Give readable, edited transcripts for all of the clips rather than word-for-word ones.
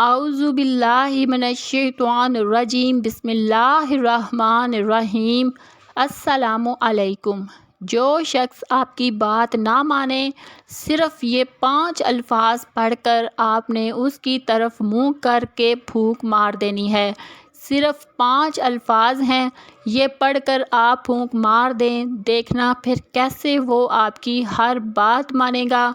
اعوذ باللہ من الشیطان الرجیم بسم اللہ الرحمن الرحیم۔ السلام علیکم۔ جو شخص آپ کی بات نہ مانے، صرف یہ 5 الفاظ پڑھ کر آپ نے اس کی طرف منہ کر کے پھونک مار دینی ہے۔ صرف 5 الفاظ ہیں، یہ پڑھ کر آپ پھونک مار دیں، دیکھنا پھر کیسے وہ آپ کی ہر بات مانے گا۔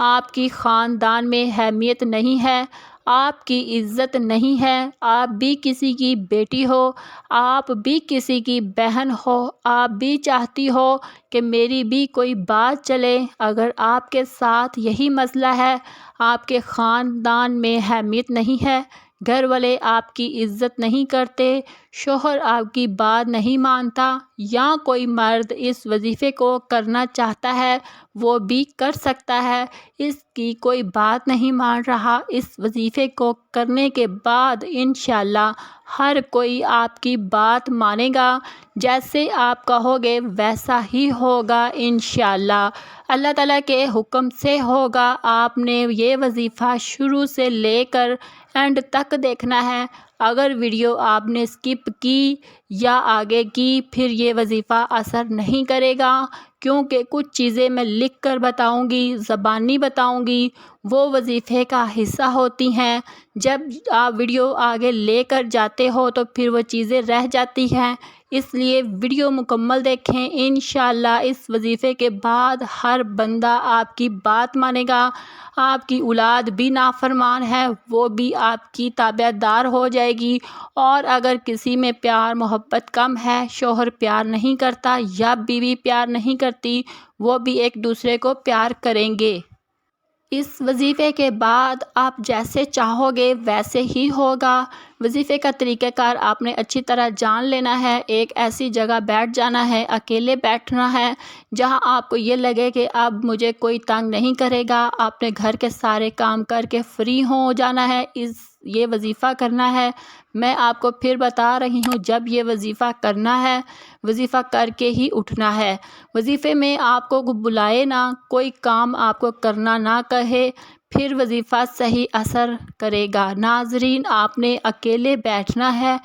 آپ کی خاندان میں اہمیت نہیں ہے، آپ کی عزت نہیں ہے، آپ بھی کسی کی بیٹی ہو، آپ بھی کسی کی بہن ہو، آپ بھی چاہتی ہو کہ میری بھی کوئی بات چلے۔ اگر آپ کے ساتھ یہی مسئلہ ہے، آپ کے خاندان میں اہمیت نہیں ہے، گھر والے آپ کی عزت نہیں کرتے، شوہر آپ کی بات نہیں مانتا، یا کوئی مرد اس وظیفے کو کرنا چاہتا ہے وہ بھی کر سکتا ہے، اس کی کوئی بات نہیں مان رہا، اس وظیفے کو کرنے کے بعد انشاءاللہ ہر کوئی آپ کی بات مانے گا، جیسے آپ کہو گے ویسا ہی ہوگا انشاءاللہ، اللہ تعالیٰ کے حکم سے ہوگا۔ آپ نے یہ وظیفہ شروع سے لے کر اینڈ تک دیکھنا ہے۔ اگر ویڈیو آپ نے اسکپ کی یا آگے کی، پھر یہ وظیفہ اثر نہیں کرے گا، کیونکہ کچھ چیزیں میں لکھ کر بتاؤں گی، زبانی بتاؤں گی، وہ وظیفے کا حصہ ہوتی ہیں۔ جب آپ ویڈیو آگے لے کر جاتے ہو تو پھر وہ چیزیں رہ جاتی ہیں، اس لیے ویڈیو مکمل دیکھیں۔ انشاءاللہ اس وظیفے کے بعد ہر بندہ آپ کی بات مانے گا۔ آپ کی اولاد بھی نافرمان ہے، وہ بھی آپ کی تابع دار ہو جائے گی، اور اگر کسی میں پیار محبت کم ہے، شوہر پیار نہیں کرتا یا بیوی پیار نہیں کرتی، وہ بھی ایک دوسرے کو پیار کریں گے۔ اس وظیفے کے بعد آپ جیسے چاہو گے ویسے ہی ہوگا۔ وظیفے کا طریقہ کار آپ نے اچھی طرح جان لینا ہے۔ ایک ایسی جگہ بیٹھ جانا ہے، اکیلے بیٹھنا ہے، جہاں آپ کو یہ لگے کہ اب مجھے کوئی تنگ نہیں کرے گا۔ آپ نے گھر کے سارے کام کر کے فری ہو جانا ہے، یہ وظیفہ کرنا ہے۔ میں آپ کو پھر بتا رہی ہوں، جب یہ وظیفہ کرنا ہے، وظیفہ کر کے ہی اٹھنا ہے۔ وظیفے میں آپ کو بلائے نہ، کوئی کام آپ کو کرنا نہ کہے، پھر وظیفہ صحیح اثر کرے گا۔ ناظرین، آپ نے اکیلے بیٹھنا ہے،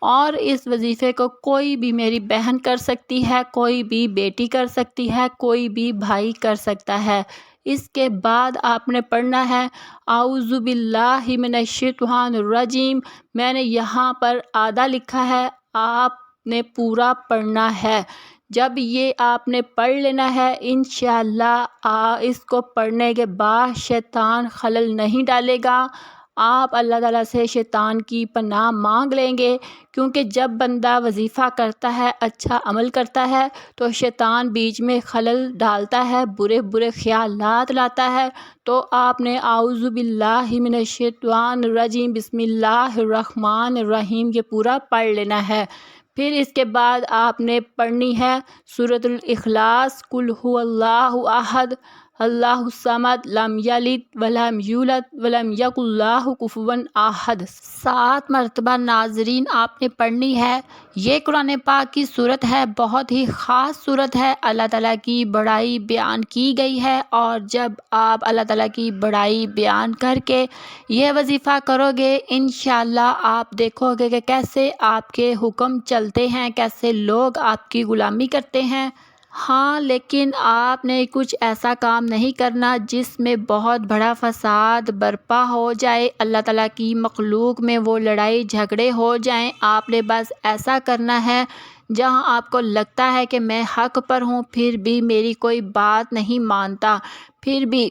اور اس وظیفے کو کوئی بھی میری بہن کر سکتی ہے، کوئی بھی بیٹی کر سکتی ہے، کوئی بھی بھائی کر سکتا ہے۔ اس کے بعد آپ نے پڑھنا ہے اعوذ باللہ من الشیطان الرجیم۔ میں نے یہاں پر آدھا لکھا ہے، آپ نے پورا پڑھنا ہے۔ جب یہ آپ نے پڑھ لینا ہے انشاءاللہ، اس کو پڑھنے کے بعد شیطان خلل نہیں ڈالے گا۔ آپ اللہ تعالیٰ سے شیطان کی پناہ مانگ لیں گے، کیونکہ جب بندہ وظیفہ کرتا ہے، اچھا عمل کرتا ہے، تو شیطان بیچ میں خلل ڈالتا ہے، برے برے خیالات لاتا ہے۔ تو آپ نے اعوذ باللہ من الشیطان الرجیم بسم اللہ الرحمن الرحیم یہ پورا پڑھ لینا ہے۔ پھر اس کے بعد آپ نے پڑھنی ہے سورۃ الاخلاص، قل هو اللہ احد اللہ الصمد لم یلد ولم یولد ولم یکن لہ کفوا احد، 7 مرتبہ ناظرین آپ نے پڑھنی ہے۔ یہ قرآن پاک کی صورت ہے، بہت ہی خاص صورت ہے، اللہ تعالیٰ کی بڑائی بیان کی گئی ہے، اور جب آپ اللہ تعالیٰ کی بڑائی بیان کر کے یہ وظیفہ کرو گے انشاءاللہ آپ دیکھو گے کہ کیسے آپ کے حکم چلتے ہیں، کیسے لوگ آپ کی غلامی کرتے ہیں۔ ہاں، لیکن آپ نے کچھ ایسا کام نہیں کرنا جس میں بہت بڑا فساد برپا ہو جائے، اللہ تعالیٰ کی مخلوق میں وہ لڑائی جھگڑے ہو جائیں۔ آپ نے بس ایسا کرنا ہے جہاں آپ کو لگتا ہے کہ میں حق پر ہوں، پھر بھی میری کوئی بات نہیں مانتا، پھر بھی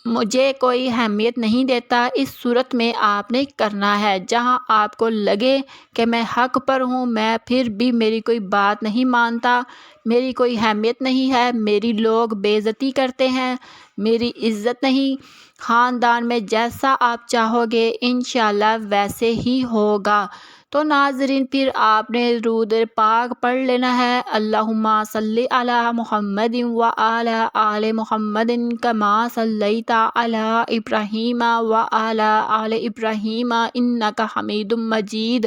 مجھے کوئی اہمیت نہیں دیتا، اس صورت میں آپ نے کرنا ہے۔ جہاں آپ کو لگے کہ میں حق پر ہوں، میں پھر بھی میری کوئی بات نہیں مانتا، میری کوئی اہمیت نہیں ہے، میری لوگ بے عزتی کرتے ہیں، میری عزت نہیں، خاندان میں جیسا آپ چاہو گے انشاءاللہ ویسے ہی ہوگا۔ تو ناظرین، پھر آپ نے درود پاک پڑھ لینا ہے، اللہم صلی علی محمد وعلی آل محمد کما صلیت علی ابراہیم وعلی آل ابراہیم انک حمید مجید،